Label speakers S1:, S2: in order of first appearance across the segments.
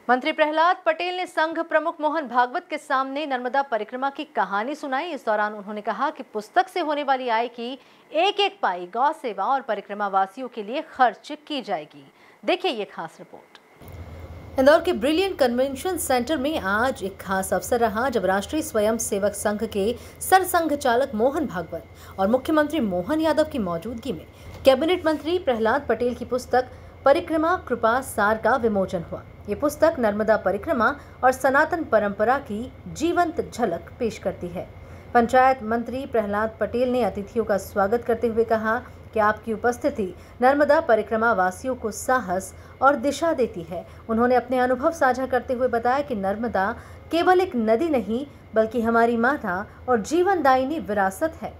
S1: मंत्री प्रहलाद पटेल ने संघ प्रमुख मोहन भागवत के सामने नर्मदा परिक्रमा की कहानी सुनाई। इस दौरान उन्होंने कहा कि पुस्तक से होने वाली आय की एक एक पाई गौ सेवा और परिक्रमा वासियों के लिए खर्च की जाएगी। देखिए ये खास रिपोर्ट। इंदौर के ब्रिलियंट कन्वेंशन सेंटर में आज एक खास अवसर रहा जब राष्ट्रीय स्वयं सेवक संघ के सरसंघ चालक मोहन भागवत और मुख्यमंत्री मोहन यादव की मौजूदगी में कैबिनेट मंत्री प्रहलाद पटेल की पुस्तक परिक्रमा कृपा सार का विमोचन हुआ। ये पुस्तक नर्मदा परिक्रमा और सनातन परंपरा की जीवंत झलक पेश करती है। पंचायत मंत्री प्रहलाद पटेल ने अतिथियों का स्वागत करते हुए कहा कि आपकी उपस्थिति नर्मदा परिक्रमा वासियों को साहस और दिशा देती है। उन्होंने अपने अनुभव साझा करते हुए बताया कि नर्मदा केवल एक नदी नहीं बल्कि हमारी माता और जीवनदायिनी विरासत है।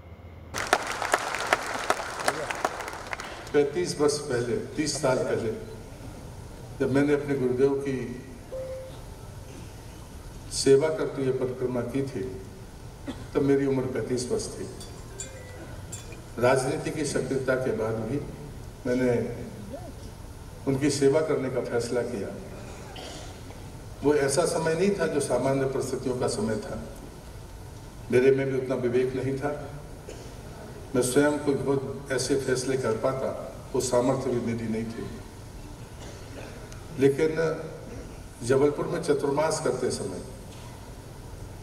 S2: 35 वर्ष पहले, 30 साल पहले जब मैंने अपने गुरुदेव की सेवा करते हुए परिक्रमा की थी तब मेरी उम्र 35 वर्ष थी। राजनीति की सक्रियता के बाद भी मैंने उनकी सेवा करने का फैसला किया। वो ऐसा समय नहीं था जो सामान्य परिस्थितियों का समय था। मेरे में भी उतना विवेक नहीं था, मैं स्वयं को बहुत ऐसे फैसले कर पाता, वो सामर्थ्य भी मेरी नहीं थी। लेकिन जबलपुर में चतुर्मास करते समय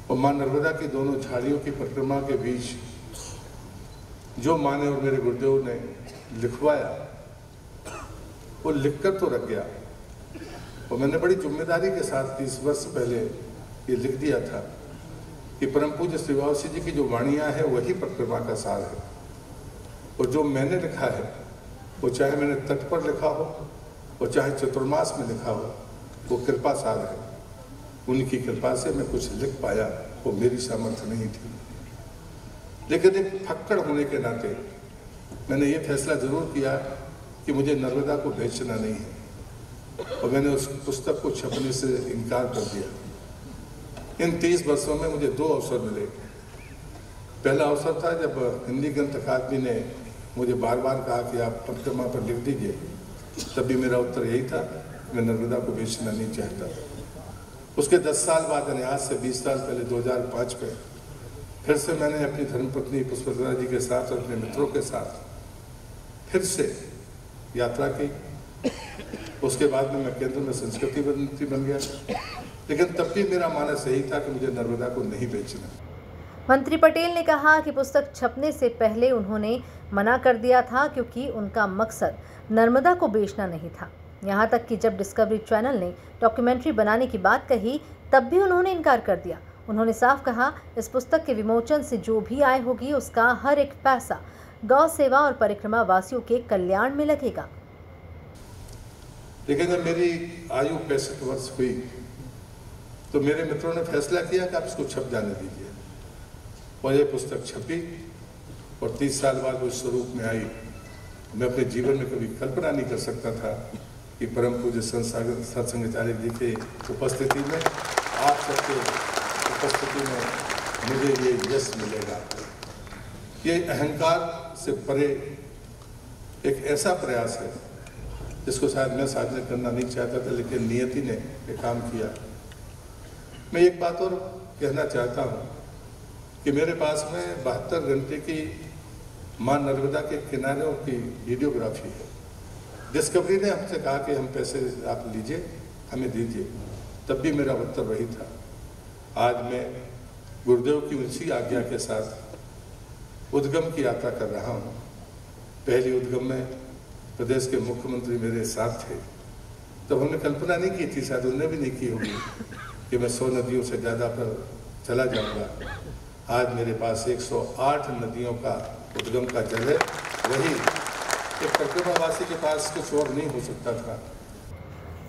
S2: और मां नर्मदा की दोनों झाड़ियों की परिक्रमा के बीच जो मां ने और मेरे गुरुदेव ने लिखवाया वो लिखकर तो रख गया। और मैंने बड़ी जिम्मेदारी के साथ 30 वर्ष पहले ये लिख दिया था कि परम पूज्य श्री वावसी जी की जो वाणियां है वही परिक्रमा का सार है। और जो मैंने लिखा है वो चाहे मैंने तट पर लिखा हो और चाहे चतुर्मास में लिखा हो, वो कृपा सार है। उनकी कृपा से मैं कुछ लिख पाया, वो मेरी सामर्थ्य नहीं थी। लेकिन एक फक्कड़ होने के नाते मैंने ये फैसला जरूर किया कि मुझे नर्मदा को बेचना नहीं है और मैंने उस पुस्तक को छपने से इनकार कर दिया। इन 30 वर्षों में मुझे 2 अवसर मिले। पहला अवसर था जब हिंदी ग्रंथ अकादमी ने मुझे बार बार कहा कि आप परिक्रमा पर लिख दीजिए, तब भी मेरा उत्तर यही था, मैं नर्मदा को बेचना नहीं चाहता। उसके 10 साल बाद यानी आज से 20 साल पहले 2005 में फिर से मैंने अपनी धर्मपत्नी पुष्पलता जी के साथ और अपने मित्रों के साथ फिर से यात्रा की। उसके बाद में मैं केंद्र में संस्कृति मंत्री बन गया, लेकिन तब भी मेरा मानस यही था कि मुझे नर्मदा को नहीं बेचना।
S1: मंत्री पटेल ने कहा कि पुस्तक छपने से पहले उन्होंने मना कर दिया था क्योंकि उनका मकसद नर्मदा को बेचना नहीं था। यहाँ तक कि जब डिस्कवरी चैनल ने डॉक्यूमेंट्री बनाने की बात कही तब भी उन्होंने इनकार कर दिया। उन्होंने साफ कहा, इस पुस्तक के विमोचन से जो भी आय होगी उसका हर एक पैसा गौ सेवा और परिक्रमा वासियों के कल्याण में लगेगा।
S2: लेकिन जब मेरी आयु 65 वर्ष हुई तो मेरे मित्रों ने फैसला किया कि आप इसको छप जाने दीजिए और ये पुस्तक छपी और 30 साल बाद वो स्वरूप में आई। मैं अपने जीवन में कभी कल्पना नहीं कर सकता था कि परम पूज्य सत्संगाचार्य जी के उपस्थिति में, आप सबके उपस्थिति में मुझे ये यश मिलेगा। ये अहंकार से परे एक ऐसा प्रयास है जिसको शायद मैं साधना करना नहीं चाहता था, लेकिन नियति ने ये काम किया। मैं एक बात और कहना चाहता हूँ कि मेरे पास में 72 घंटे की मां नर्मदा के किनारों की वीडियोग्राफी है। डिस्कवरी ने हमसे कहा कि हम पैसे आप लीजिए, हमें दीजिए, तब भी मेरा उत्तर वही था। आज मैं गुरुदेव की उसी आज्ञा के साथ उद्गम की यात्रा कर रहा हूँ। पहली उद्गम में प्रदेश के मुख्यमंत्री मेरे साथ थे, तब हमने कल्पना नहीं की थी, शायद उन्होंने भी नहीं की होगी, कि मैं 100 नदियों से ज़्यादा पर चला जाऊँगा। आज मेरे पास 108 नदियों का उद्गम का जल है। वही एक परिक्रमावासी के पास कुछ और नहीं हो सकता था।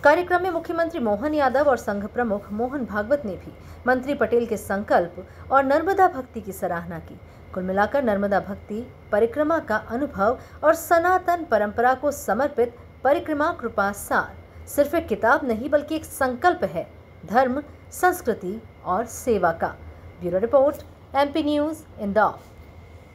S1: कार्यक्रम में मुख्यमंत्री मोहन यादव और संघ प्रमुख मोहन भागवत ने भी मंत्री पटेल के संकल्प और नर्मदा भक्ति की सराहना की। कुल मिलाकर नर्मदा भक्ति, परिक्रमा का अनुभव और सनातन परंपरा को समर्पित परिक्रमा कृपा सार सिर्फ एक किताब नहीं बल्कि एक संकल्प है, धर्म, संस्कृति और सेवा का। Bureau report, MP news, Indore.